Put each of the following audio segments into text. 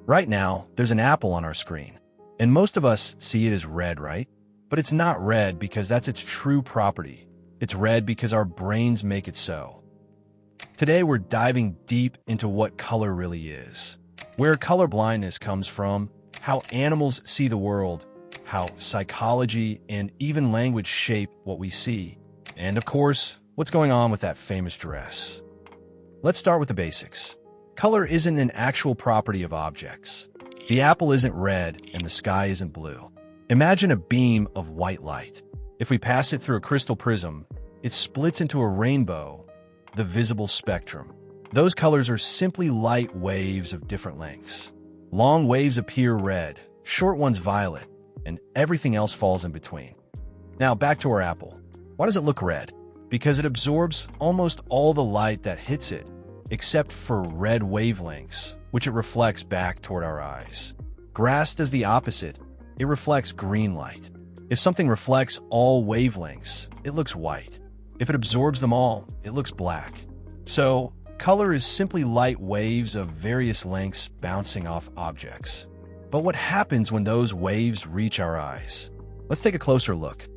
Right now, there's an apple on our screen, and most of us see it as red, right? But it's not red because that's its true property. It's red because our brains make it so. Today, we're diving deep into what color really is, where color blindness comes from, how animals see the world, how psychology and even language shape what we see, and of course, what's going on with that famous dress. Let's start with the basics. Color isn't an actual property of objects. The apple isn't red and the sky isn't blue. Imagine a beam of white light. If we pass it through a crystal prism, it splits into a rainbow, the visible spectrum. Those colors are simply light waves of different lengths. Long waves appear red, short ones violet, and everything else falls in between. Now back to our apple. Why does it look red? Because it absorbs almost all the light that hits it, except for red wavelengths, which it reflects back toward our eyes. Grass does the opposite. It reflects green light. If something reflects all wavelengths, it looks white. If it absorbs them all, it looks black. So, color is simply light waves of various lengths bouncing off objects. But what happens when those waves reach our eyes? Let's take a closer look.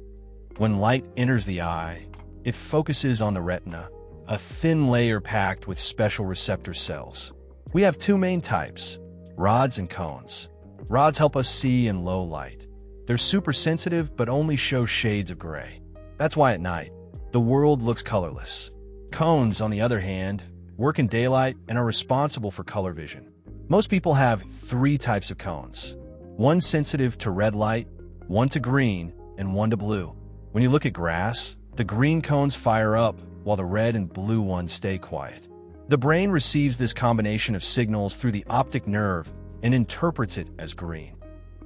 When light enters the eye, it focuses on the retina, a thin layer packed with special receptor cells. We have two main types, rods and cones. Rods help us see in low light. They're super sensitive but only show shades of gray. That's why at night, the world looks colorless. Cones, on the other hand, work in daylight and are responsible for color vision. Most people have three types of cones. One sensitive to red light, one to green, and one to blue. When you look at grass, the green cones fire up while the red and blue ones stay quiet. The brain receives this combination of signals through the optic nerve and interprets it as green.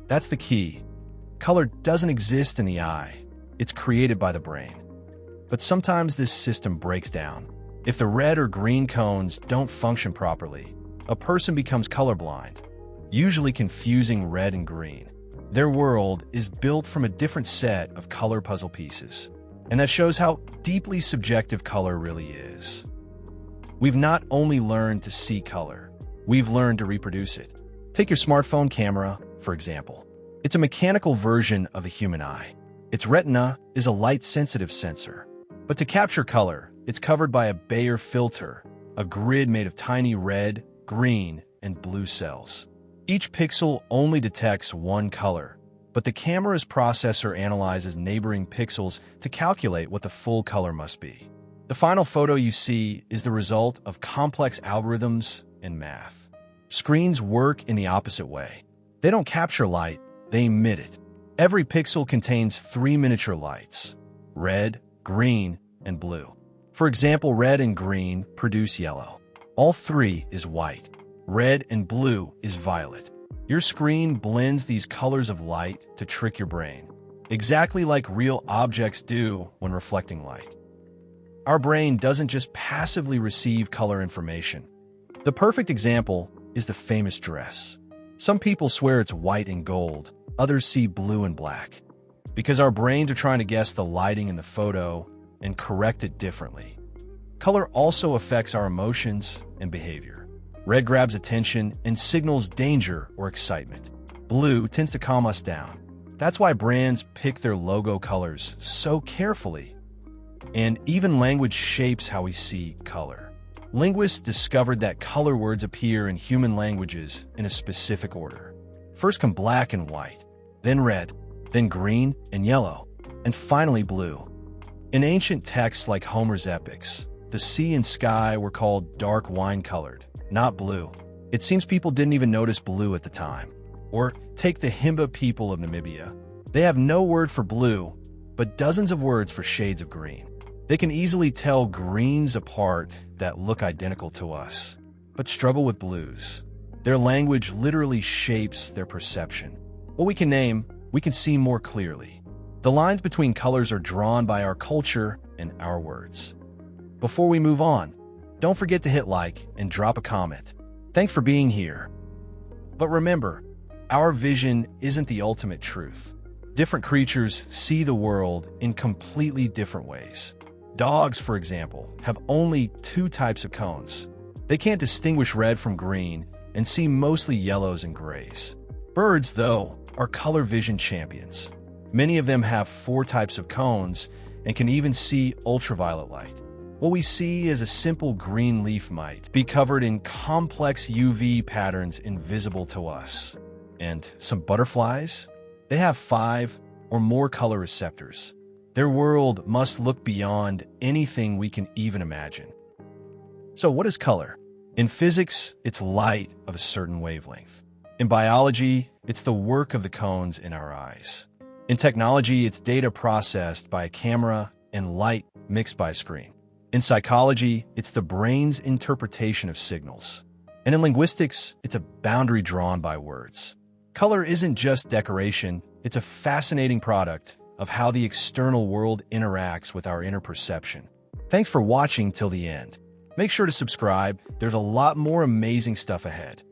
That's the key. Color doesn't exist in the eye. It's created by the brain. But sometimes this system breaks down. If the red or green cones don't function properly, a person becomes colorblind, usually confusing red and green. Their world is built from a different set of color puzzle pieces. And that shows how deeply subjective color really is. We've not only learned to see color, we've learned to reproduce it. Take your smartphone camera, for example. It's a mechanical version of the human eye. Its retina is a light-sensitive sensor. But to capture color, it's covered by a Bayer filter, a grid made of tiny red, green, and blue cells. Each pixel only detects one color, but the camera's processor analyzes neighboring pixels to calculate what the full color must be. The final photo you see is the result of complex algorithms and math. Screens work in the opposite way. They don't capture light, they emit it. Every pixel contains three miniature lights: red, green, and blue. For example, red and green produce yellow. All three is white. Red and blue is violet. Your screen blends these colors of light to trick your brain, exactly like real objects do when reflecting light. Our brain doesn't just passively receive color information. The perfect example is the famous dress. Some people swear it's white and gold, others see blue and black, because our brains are trying to guess the lighting in the photo and correct it differently. Color also affects our emotions and behavior. Red grabs attention and signals danger or excitement. Blue tends to calm us down. That's why brands pick their logo colors so carefully. And even language shapes how we see color. Linguists discovered that color words appear in human languages in a specific order. First come black and white, then red, then green and yellow, and finally blue. In ancient texts like Homer's epics, the sea and sky were called dark wine-colored, not blue. It seems people didn't even notice blue at the time. Or take the Himba people of Namibia. They have no word for blue, but dozens of words for shades of green. They can easily tell greens apart that look identical to us, but struggle with blues. Their language literally shapes their perception. What we can name, we can see more clearly. The lines between colors are drawn by our culture and our words. Before we move on, don't forget to hit like and drop a comment. Thanks for being here. But remember, our vision isn't the ultimate truth. Different creatures see the world in completely different ways. Dogs, for example, have only two types of cones. They can't distinguish red from green, and see mostly yellows and grays. Birds, though, are color vision champions. Many of them have 4 types of cones and can even see ultraviolet light. What we see as a simple green leaf might be covered in complex UV patterns invisible to us. And some butterflies? They have 5 or more color receptors. Their world must look beyond anything we can even imagine. So what is color? In physics, it's light of a certain wavelength. In biology, it's the work of the cones in our eyes. In technology, it's data processed by a camera and light mixed by a screen. In psychology, it's the brain's interpretation of signals. And in linguistics, it's a boundary drawn by words. Color isn't just decoration, it's a fascinating product of how the external world interacts with our inner perception. Thanks for watching till the end. Make sure to subscribe, there's a lot more amazing stuff ahead.